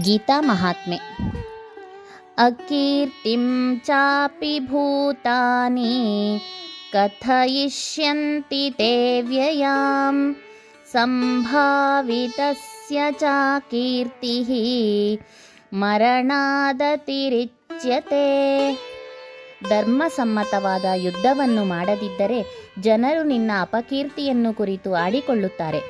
ಗೀತಾ ಮಹಾತ್ಮೆ. ಅಕೀರ್ತಿಂ ಚಾಪಿ ಭೂತಾನಿ ಕಥಯಿಷ್ಯಂತಿ ತೇ ವ್ಯಯಾಂ ಸಂಭಾವಿತಸ್ಯ ಚ ಕೀರ್ತಿಃ ಮರಣಾದತಿರಿಚ್ಯತೆ. ಧರ್ಮಸಮ್ಮತವಾದ ಯುದ್ಧವನ್ನು ಮಾಡದಿದ್ದರೆ ಜನರು ನಿನ್ನ ಅಪಕೀರ್ತಿಯನ್ನು ಕುರಿತು ಆಡಿಕೊಳ್ಳುತ್ತಾರೆ.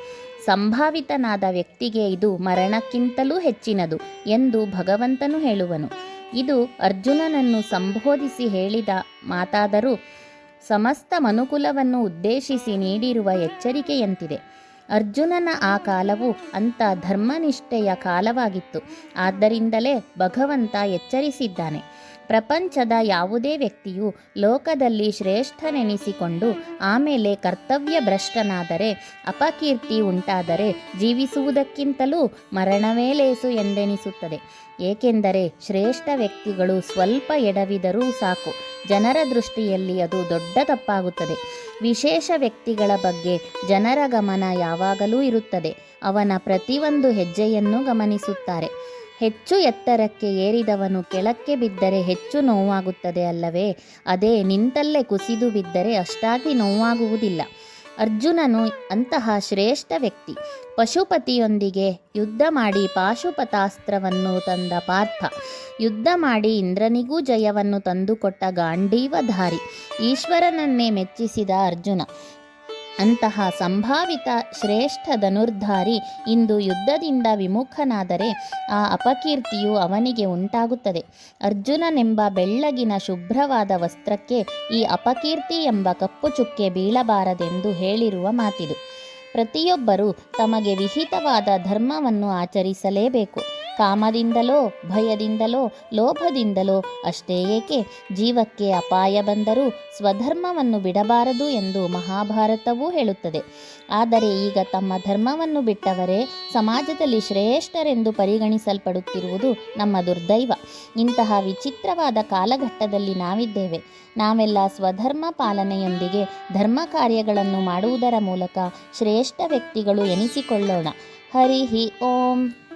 ಸಂಭಾವಿತನಾದ ವ್ಯಕ್ತಿಗೆ ಇದು ಮರಣಕ್ಕಿಂತಲೂ ಹೆಚ್ಚಿನದು ಎಂದು ಭಗವಂತನು ಹೇಳುವನು. ಇದು ಅರ್ಜುನನನ್ನು ಸಂಬೋಧಿಸಿ ಹೇಳಿದ ಮಾತಾದರೂ ಸಮಸ್ತ ಮನುಕುಲವನ್ನು ಉದ್ದೇಶಿಸಿ ನೀಡಿರುವ ಎಚ್ಚರಿಕೆಯಂತಿದೆ. ಅರ್ಜುನನ ಆ ಕಾಲವು ಅಂಥ ಧರ್ಮನಿಷ್ಠೆಯ ಕಾಲವಾಗಿತ್ತು. ಆದ್ದರಿಂದಲೇ ಭಗವಂತ ಎಚ್ಚರಿಸಿದ್ದಾನೆ. ಪ್ರಪಂಚದ ಯಾವುದೇ ವ್ಯಕ್ತಿಯು ಲೋಕದಲ್ಲಿ ಶ್ರೇಷ್ಠನೆನಿಸಿಕೊಂಡು ಆಮೇಲೆ ಕರ್ತವ್ಯ ಭ್ರಷ್ಟನಾದರೆ, ಅಪಕೀರ್ತಿ ಉಂಟಾದರೆ ಜೀವಿಸುವುದಕ್ಕಿಂತಲೂ ಮರಣವೇ ಲೇಸು ಎಂದೆನಿಸುತ್ತದೆ. ಏಕೆಂದರೆ ಶ್ರೇಷ್ಠ ವ್ಯಕ್ತಿಗಳು ಸ್ವಲ್ಪ ಎಡವಿದರೂ ಸಾಕು, ಜನರ ದೃಷ್ಟಿಯಲ್ಲಿ ಅದು ದೊಡ್ಡ ತಪ್ಪಾಗುತ್ತದೆ. ವಿಶೇಷ ವ್ಯಕ್ತಿಗಳ ಬಗ್ಗೆ ಜನರ ಗಮನ ಯಾವಾಗಲೂ ಇರುತ್ತದೆ. ಅವನ ಪ್ರತಿಯೊಂದು ಹೆಜ್ಜೆಯನ್ನು ಗಮನಿಸುತ್ತಾರೆ. ಹೆಚ್ಚು ಎತ್ತರಕ್ಕೆ ಏರಿದವನು ಕೆಳಕ್ಕೆ ಬಿದ್ದರೆ ಹೆಚ್ಚು ನೋವಾಗುತ್ತದೆ ಅಲ್ಲವೇ? ಅದೇ ನಿಂತಲ್ಲೇ ಕುಸಿದು ಬಿದ್ದರೆ ಅಷ್ಟಾಗಿ ನೋವಾಗುವುದಿಲ್ಲ. ಅರ್ಜುನನು ಅಂತಹ ಶ್ರೇಷ್ಠ ವ್ಯಕ್ತಿ. ಪಶುಪತಿಯೊಂದಿಗೆ ಯುದ್ಧ ಮಾಡಿ ಪಾಶುಪತಾಸ್ತ್ರವನ್ನು ತಂದ ಪಾರ್ಥ, ಯುದ್ಧ ಮಾಡಿ ಇಂದ್ರನಿಗೂ ಜಯವನ್ನು ತಂದುಕೊಟ್ಟ ಗಾಂಡೀವಧಾರಿ, ಈಶ್ವರನನ್ನೇ ಮೆಚ್ಚಿಸಿದ ಅರ್ಜುನ. ಅಂತಹ ಸಂಭಾವಿತ ಶ್ರೇಷ್ಠ ಧನುರ್ಧಾರಿ ಇಂದು ಯುದ್ಧದಿಂದ ವಿಮುಖನಾದರೆ ಆ ಅಪಕೀರ್ತಿಯು ಅವನಿಗೆ ಉಂಟಾಗುತ್ತದೆ. ಅರ್ಜುನನೆಂಬ ಬೆಳ್ಳಗಿನ ಶುಭ್ರವಾದ ವಸ್ತ್ರಕ್ಕೆ ಈ ಅಪಕೀರ್ತಿ ಎಂಬ ಕಪ್ಪು ಚುಕ್ಕೆ ಬೀಳಬಾರದೆಂದು ಹೇಳಿರುವ ಮಾತಿದು. ಪ್ರತಿಯೊಬ್ಬರೂ ತಮಗೆ ವಿಹಿತವಾದ ಧರ್ಮವನ್ನು ಆಚರಿಸಲೇಬೇಕು. ಕಾಮದಿಂದಲೋ, ಭಯದಿಂದಲೋ, ಲೋಭದಿಂದಲೋ ಅಷ್ಟೇ ಏಕೆ, ಜೀವಕ್ಕೆ ಅಪಾಯ ಬಂದರೂ ಸ್ವಧರ್ಮವನ್ನು ಬಿಡಬಾರದು ಎಂದು ಮಹಾಭಾರತವೂ ಹೇಳುತ್ತದೆ. ಆದರೆ ಈಗ ತಮ್ಮ ಧರ್ಮವನ್ನು ಬಿಟ್ಟವರೇ ಸಮಾಜದಲ್ಲಿ ಶ್ರೇಷ್ಠರೆಂದು ಪರಿಗಣಿಸಲ್ಪಡುತ್ತಿರುವುದು ನಮ್ಮ ದುರ್ದೈವ. ಇಂತಹ ವಿಚಿತ್ರವಾದ ಕಾಲಘಟ್ಟದಲ್ಲಿ ನಾವಿದ್ದೇವೆ. ನಾವೆಲ್ಲ ಸ್ವಧರ್ಮ ಪಾಲನೆಯೊಂದಿಗೆ ಧರ್ಮ ಕಾರ್ಯಗಳನ್ನು ಮಾಡುವುದರ ಮೂಲಕ ಶ್ರೇಷ್ಠ ವ್ಯಕ್ತಿಗಳು ಎನಿಸಿಕೊಳ್ಳೋಣ. ಹರಿ ಓಂ.